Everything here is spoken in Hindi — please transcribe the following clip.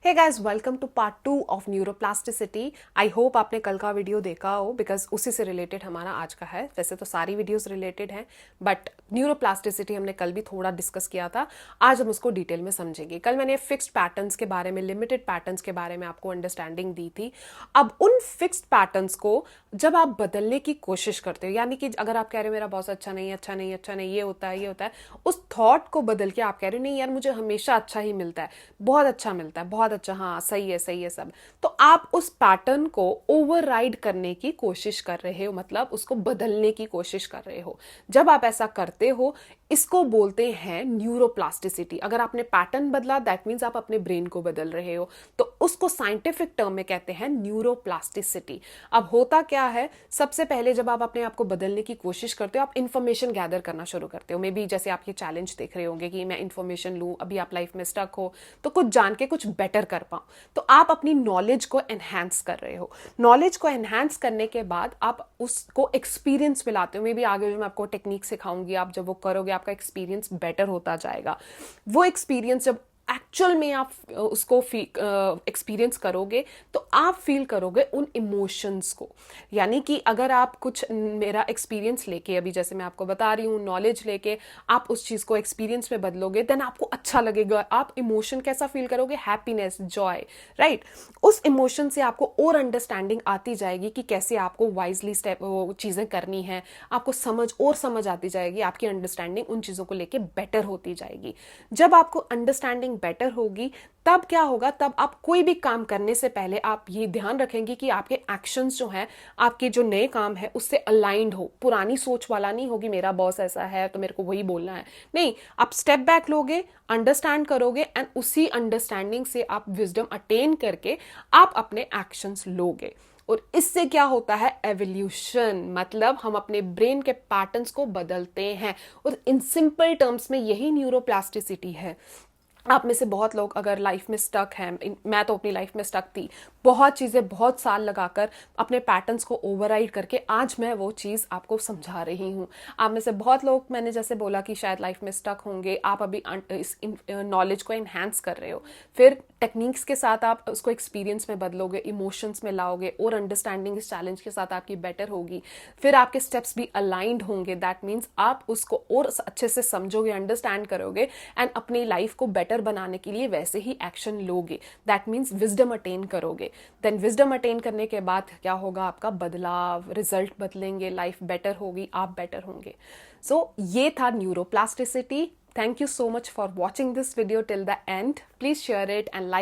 Hey guys, welcome to part 2 of neuroplasticity. I hope आपने कल का वीडियो देखा हो बिकॉज उसी से रिलेटेड हमारा आज का है। वैसे तो सारी वीडियोस रिलेटेड हैं बट न्यूरोप्लास्टिसिटी हमने कल भी थोड़ा डिस्कस किया था। आज हम उसको डिटेल में समझेंगे। कल मैंने फिक्स्ड पैटर्न्स के बारे में, लिमिटेड पैटर्न्स के बारे में आपको अंडरस्टैंडिंग दी थी। अब उन फिक्स्ड पैटर्न्स को जब आप बदलने की कोशिश करते हो, यानी कि अगर आप कह रहे हो मेरा बॉस अच्छा नहीं, अच्छा नहीं, अच्छा नहीं, ये होता है, ये होता है, उस थॉट को बदल के आप कह रहे हो नहीं यार मुझे हमेशा अच्छा ही मिलता है, बहुत अच्छा मिलता है, बहुत अच्छा, हाँ सही है सब। तो आप उस पैटर्न को ओवरराइड करने की कोशिश कर रहे हो, मतलब उसको बदलने की कोशिश कर रहे हो। जब आप ऐसा करते हो इसको बोलते हैं न्यूरोप्लास्टिसिटी। अगर आपने पैटर्न बदला दैट मीन्स आप अपने ब्रेन को बदल रहे हो, तो उसको साइंटिफिक टर्म में कहते हैं न्यूरोप्लास्टिसिटी। अब होता क्या है, सबसे पहले जब आप अपने आप को बदलने की कोशिश करते हो आप इंफॉर्मेशन गैदर करना शुरू करते हो। मे बी जैसे आप ये चैलेंज देख रहे होंगे कि मैं इंफॉर्मेशन लूं, अभी आप लाइफ में स्टक हो तो कुछ जान के कुछ बेटर कर पाऊं, तो आप अपनी नॉलेज को एनहांस कर रहे हो। नॉलेज को एनहांस करने के बाद आप उसको एक्सपीरियंस में लाते हो। मे बी आगे जो मैं आपको टेक्निक सिखाऊंगी, आप जब वो करोगे आपका एक्सपीरियंस बेटर होता जाएगा। वो एक्सपीरियंस जब एक्चुअल में आप उसको एक्सपीरियंस करोगे तो आप फील करोगे उन इमोशंस को। यानी कि अगर आप कुछ मेरा एक्सपीरियंस लेके, अभी जैसे मैं आपको बता रही हूँ, नॉलेज लेके आप उस चीज़ को एक्सपीरियंस में बदलोगे देन आपको अच्छा लगेगा। आप इमोशन कैसा फील करोगे, हैप्पीनेस, जॉय, राइट। उस इमोशन से आपको और अंडरस्टैंडिंग आती जाएगी कि कैसे आपको वाइजली स्टेप वो चीज़ें करनी है। आपको समझ आती जाएगी, आपकी अंडरस्टैंडिंग उन चीज़ों को लेके बेटर होती जाएगी। जब आपको अंडरस्टैंडिंग बेटर होगी तब क्या होगा, तब आप कोई भी काम करने से पहले आप ये ध्यान रखेंगे कि आपके एक्शंस जो हैं, आपके जो नए काम है उससे अलाइंड हो। पुरानी सोच वाला नहीं होगी मेरा बॉस ऐसा है तो मेरे को वही बोलना है, नहीं। आप स्टेप बैक लोगे, अंडरस्टैंड करोगे एंड उसी अंडरस्टैंडिंग से आप विजडम अटेन करके आप अपने एक्शंस लोगे। और इससे क्या होता है, एवोल्यूशन, मतलब हम अपने ब्रेन के पैटर्न्स को बदलते हैं। और इन सिंपल टर्म्स में यही न्यूरोप्लास्टिसिटी है। आप में से बहुत लोग अगर लाइफ में स्टक हैं, मैं तो अपनी लाइफ में स्टक थी, बहुत चीज़ें बहुत साल लगाकर अपने पैटर्न्स को ओवरराइड करके आज मैं वो चीज़ आपको समझा रही हूँ। आप में से बहुत लोग, मैंने जैसे बोला कि शायद लाइफ में स्टक होंगे, आप अभी इस नॉलेज को इन्हांस कर रहे हो, फिर टेक्निक्स के साथ आप उसको एक्सपीरियंस में बदलोगे, इमोशंस में लाओगे और अंडरस्टैंडिंग इस चैलेंज के साथ आपकी बेटर होगी। फिर आपके स्टेप्स भी अलाइंड होंगे, दैट मीन्स आप उसको और अच्छे से समझोगे, अंडरस्टैंड करोगे एंड अपनी लाइफ को बेटर बनाने के लिए वैसे ही एक्शन लोगे। दैट मीन्स विजडम अटेन करोगे। देन विजडम अटेन करने के बाद क्या होगा, आपका बदलाव, रिजल्ट बदलेंगे, लाइफ बेटर होगी, आप बेटर होंगे। सो ये था neuroplasticity. Thank you so much for watching this video till the end. Please share it and like